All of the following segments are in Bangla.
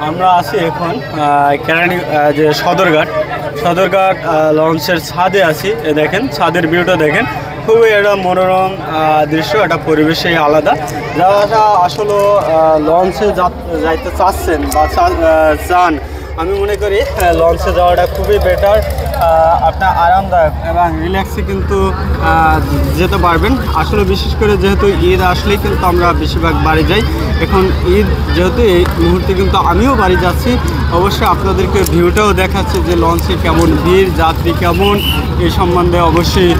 আমরা আছি এখন কেরানি যে সদরঘাট লঞ্চের ছাদে আছি। দেখেন ছাদের ভিউটা দেখেন, খুবই একটা মনোরম দৃশ্য, একটা পরিবেশই আলাদা। যারা আসলে লঞ্চে যাইতে চাচ্ছেন বা চান, আমি মনে করি লঞ্চে যাওয়াটা খুবই বেটার। আপনার আরামদায়ক এবং রিল্যাক্সে কিন্তু যেতে পারবেন। আসলে বিশেষ করে যেহেতু ঈদ আসলেই কিন্তু আমরা বেশিরভাগ বাড়ি যাই। এখন ঈদ যেহেতু এই মুহূর্তে কিন্তু আমিও বাড়ি যাচ্ছি। অবশ্যই আপনাদেরকে ভিউটাও দেখাচ্ছি যে লঞ্চে কেমন ভিড়, যাত্রী কেমন, এই সম্বন্ধে অবশ্যই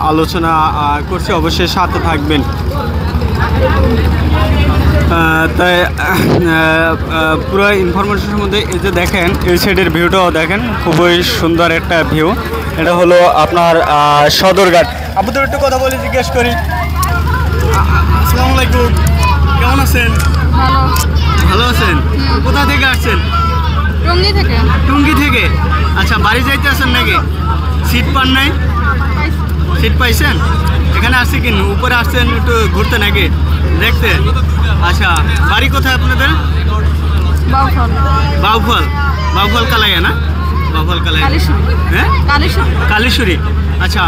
আলোচনা করছি। অবশ্যই সাথে থাকবেন। তাই পুরো ইনফরমেশনের মধ্যে এই যে দেখেন, এই সাইডের ভিউটাও দেখেন, খুবই সুন্দর একটা ভিউ। এটা হলো আপনার সদরঘাট। আপনাদের একটু কথা বলে জিজ্ঞেস করি। আসসালামু আলাইকুম, কেমন আছেন? ভালো আছেন? কোথা থেকে আসছেন? টুঙ্গি থেকে। আচ্ছা, বাড়ি যাইতে আসেন নাকি? সিট পান নাই? সিট পাইছেন? এখানে আসছে কি উপরে আসছেন একটু ঘুরতে নাকি দেখতে? আচ্ছা, বাড়ি কোথায় আপনাদের? বাউফল কালাইয়া না? বাউফল কালাইয়া, হ্যাঁ, কালীশ্বরী। আচ্ছা,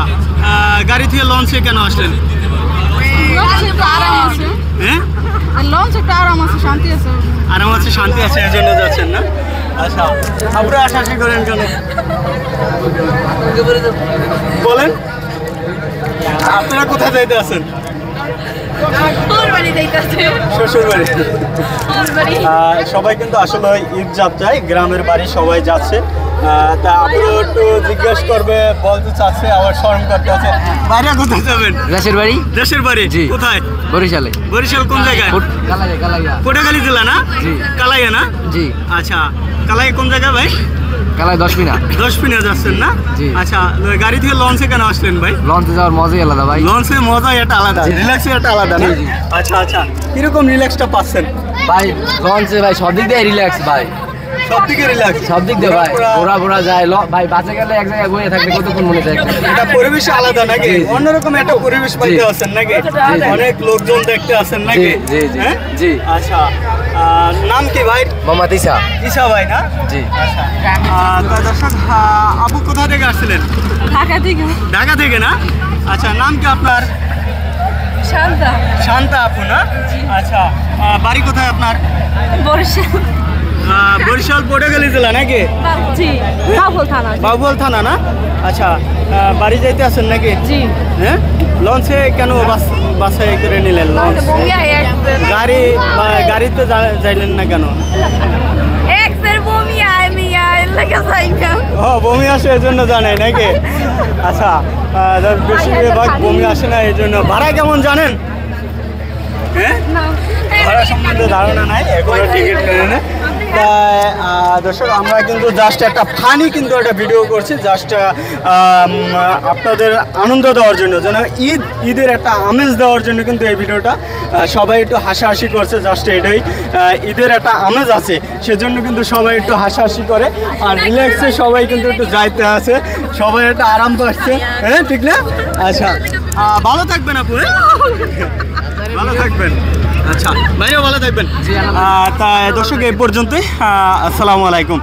গাড়ি থেকে লঞ্চে কেন আসলেন? হ্যাঁ, আরাম আছে, শান্তি আছে, এই জন্য যাচ্ছেন না? আচ্ছা, আপনারা আশাশি করেন কেন বলেন? আপনারা কোথায় যাইতে আছেন? শ্বশুর বাড়ি। সবাই কিন্তু আসলে ঈদ যাত্রায় গ্রামের বাড়ি সবাই যাচ্ছে। তা আপনি একটু জিজ্ঞেস করবে, বলতে চাচ্ছে, আবার স্মরণ করতে আছে। বাইরে কোথায় যাবেন? দেশের বাড়ি। দেশের বাড়ি কোথায়? বরিশালে। বরিশাল কোন জায়গায়? পটুয়াখালী জেলা না? কালাইয়া না? জি। আচ্ছা, কালাইয়া কোন জায়গায় ভাই? কালাই 10 মিনা যাচ্ছেন না? আচ্ছা, গাড়ি থেকে লঞ্চে কেন আসলেন ভাই? লঞ্চে যাওয়ার মজাই আলাদা ভাই। লঞ্চের মজাই একটা আলাদা, রিল্যাক্সই একটা আলাদা না? আচ্ছা আচ্ছা, কিরকম রিল্যাক্সটা পাচ্ছেন ভাই লঞ্চে? ভাই সব দিক দিয়ে রিল্যাক্স ভাই, সব দিকে রিল্যাক্স, সব দিক দিয়ে ভাই। ঘোরা যায় ভাই, বাসে গেলে এক জায়গায় বসে থাকলে কতক্ষণ মনে যায়। এটা পরিবেশ আলাদা নাকি? অন্যরকম একটা পরিবেশ পাইতে আছেন নাকি? অনেক লোকজন দেখতে আছেন নাকি? জি জি জি। আচ্ছা, নাম কি ভাই? মোহাম্মদ ঈসা ভাই না? জি। আচ্ছা, তো দর্শক, আপু কোথা থেকে আসছিলেন? ঢাকা থেকে না? আচ্ছা, নাম কি আপনার? শান্তা আপু না? আচ্ছা, বাড়ি কোথায় আপনার? বরিশাল পটুয়াখালী জেলা নাকি? বাউফল থানা না? আচ্ছা, বাড়ি যাইতে আছেন নাকি? হ্যাঁ, লঞ্চে কেন বাসায় করে নিলেন লঞ্চ? গাড়িতে যাইলেন না কেন? বমি আসে এই জন্য জানাই নাকি? আচ্ছা, বেশিরভাগ বমি আসে না এই জন্য। ভাড়া কেমন জানেন? হ্যাঁ, ভাড়া সম্বন্ধে ধারণা নাই, এগুলো টিকিট কেনে না। তাই দর্শক, আমরা কিন্তু জাস্ট একটা ফানি কিন্তু একটা ভিডিও করছি, জাস্ট আপনাদের আনন্দ দেওয়ার জন্য, যেন ঈদের একটা আমেজ দেওয়ার জন্য কিন্তু এই ভিডিওটা। সবাই একটু হাসাহাসি করছে, জাস্ট এটাই, ঈদের একটা আমেজ আছে সেজন্য কিন্তু সবাই একটু হাসাহাসি করে, আর রিল্যাক্সে সবাই কিন্তু একটু যাইতে আছে, সবাই একটু আরাম পাচ্ছে। হ্যাঁ, ঠিক না? আচ্ছা, ভালো থাকবেন আপু, ভালো থাকবেন। আচ্ছা, ভাইও ভালো থাকবেন। তা দর্শক, এই পর্যন্তই। আসসালামু আলাইকুম।